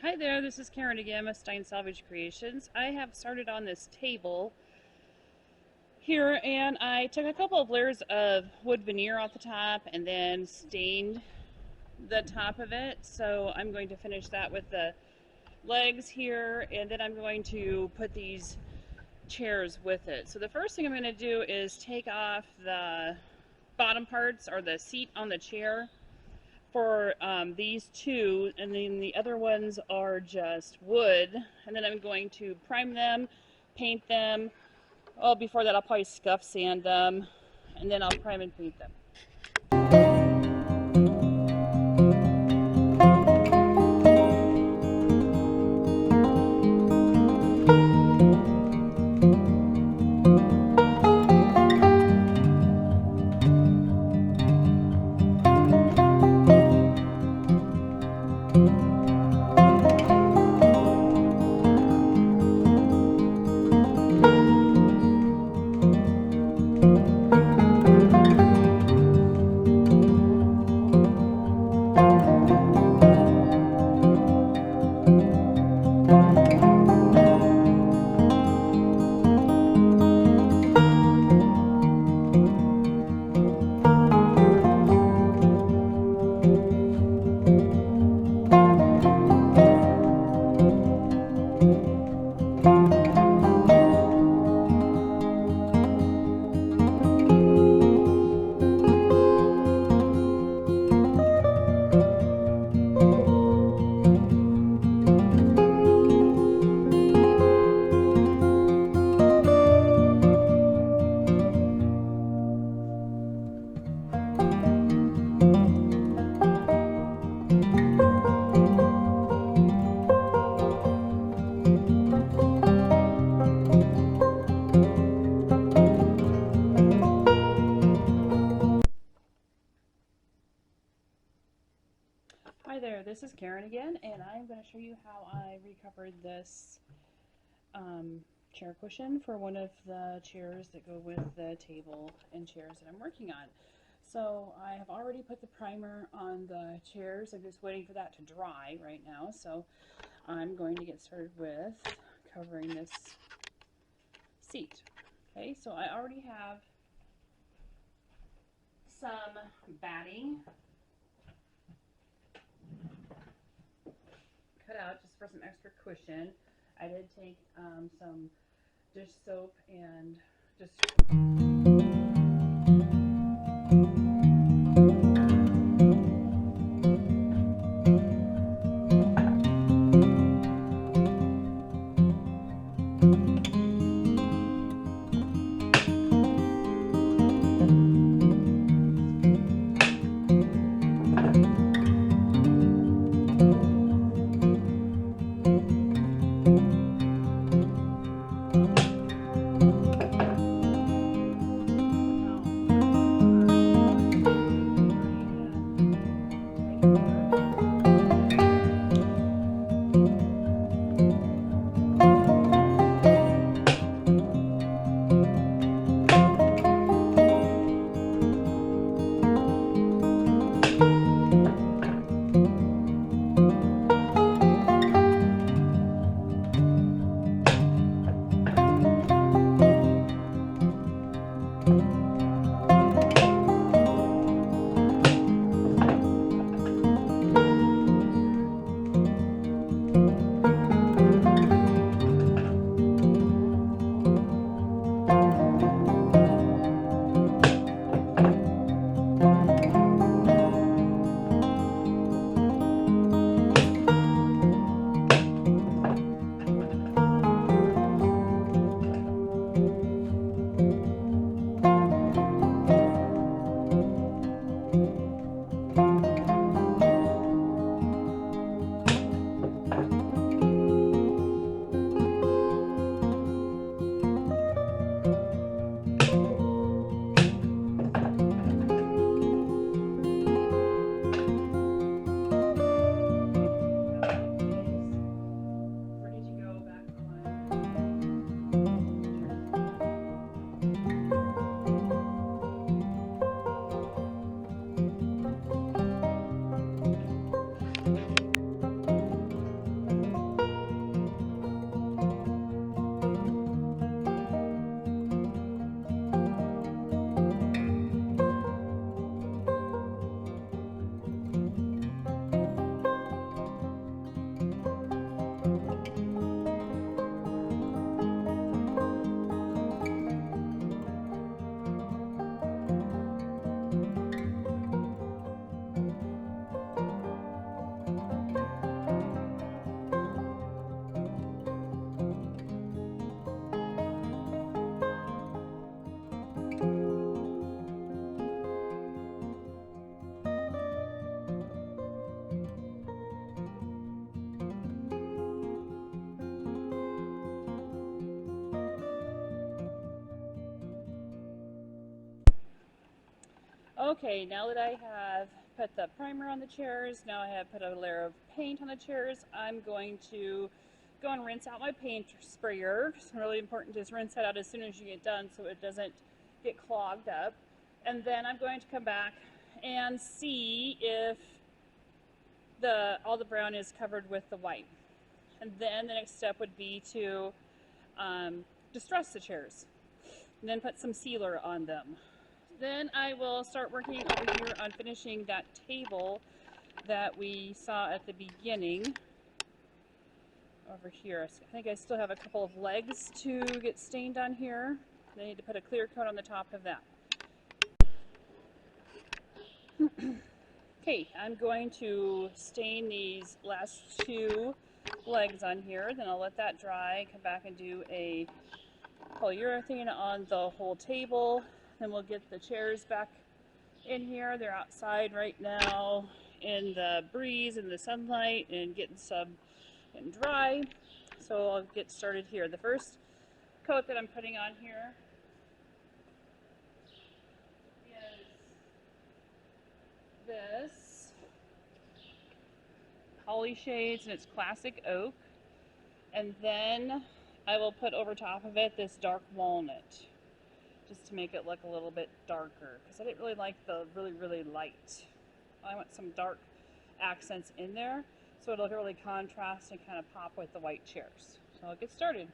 Hi there, this is Karen again with Stein Salvage Creations. I have started on this table here and I took a couple of layers of wood veneer off the top and then stained the top of it. So I'm going to finish that with the legs here, and then I'm going to put these chairs with it. So the first thing I'm going to do is take off the bottom parts or the seat on the chair for these two, and then the other ones are just wood, and then I'm going to prime them, paint them. Oh, before that I'll probably scuff sand them, and then I'll prime and paint them. Hi there, this is Karen again, and I'm going to show you how I recovered this chair cushion for one of the chairs that go with the table and chairs that I'm working on. So I have already put the primer on the chairs. I'm just waiting for that to dry right now. So I'm going to get started with covering this seat. Okay, so I already have some batting cut out just for some extra cushion. I did take some dish soap and just Okay, now that I have put the primer on the chairs, now I have put a layer of paint on the chairs, I'm going to go and rinse out my paint sprayer. It's really important to rinse that out as soon as you get done so it doesn't get clogged up. And then I'm going to come back and see if all the brown is covered with the white. And then the next step would be to distress the chairs and then put some sealer on them. Then I will start working over here on finishing that table that we saw at the beginning. Over here, I think I still have a couple of legs to get stained on here. I need to put a clear coat on the top of that. Okay, I'm going to stain these last two legs on here, then I'll let that dry, come back and do a polyurethane on the whole table. Then we'll get the chairs back in here. They're outside right now in the breeze and the sunlight and getting dry. So I'll get started here. The first coat that I'm putting on here is this Holly Shades, and it's classic oak. And then I will put over top of it this dark walnut, just to make it look a little bit darker, because I didn't really like the really light. I want some dark accents in there, so it'll really contrast and kind of pop with the white chairs. So I'll get started.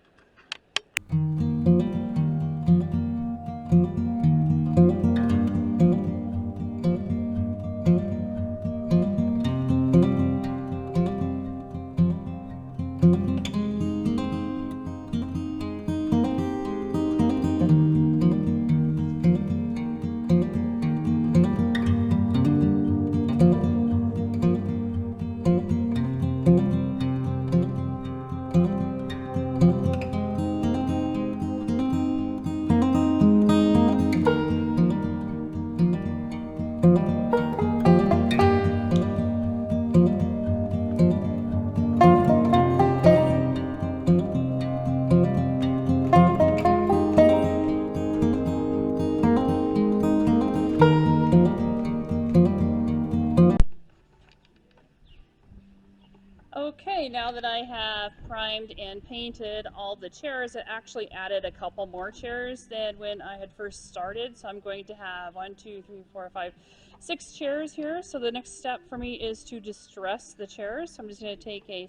Okay, now that I have primed and painted all the chairs, it actually added a couple more chairs than when I had first started. So I'm going to have 1, 2, 3, 4, 5, 6 chairs here. So the next step for me is to distress the chairs. So I'm just going to take a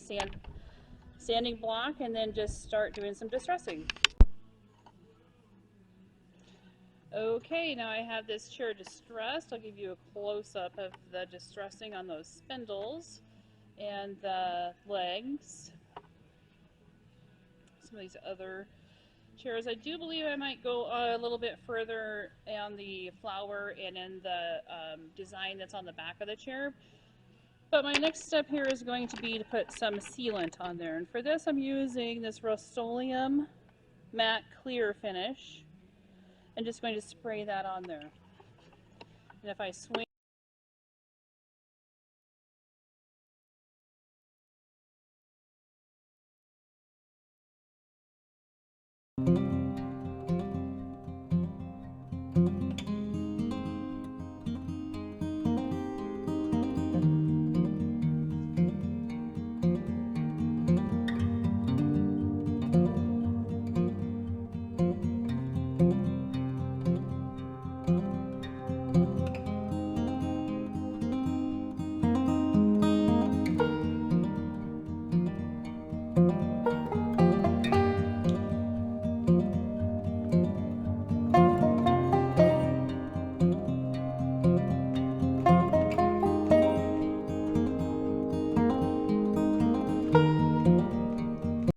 sanding block and then just start doing some distressing. Okay, now I have this chair distressed. I'll give you a close-up of the distressing on those spindles and the legs. Some of these other chairs. I do believe I might go a little bit further on the flower and in the design that's on the back of the chair. But my next step here is going to be to put some sealant on there. And for this I'm using this Rust-Oleum matte clear finish. I'm just going to spray that on there. And if I swing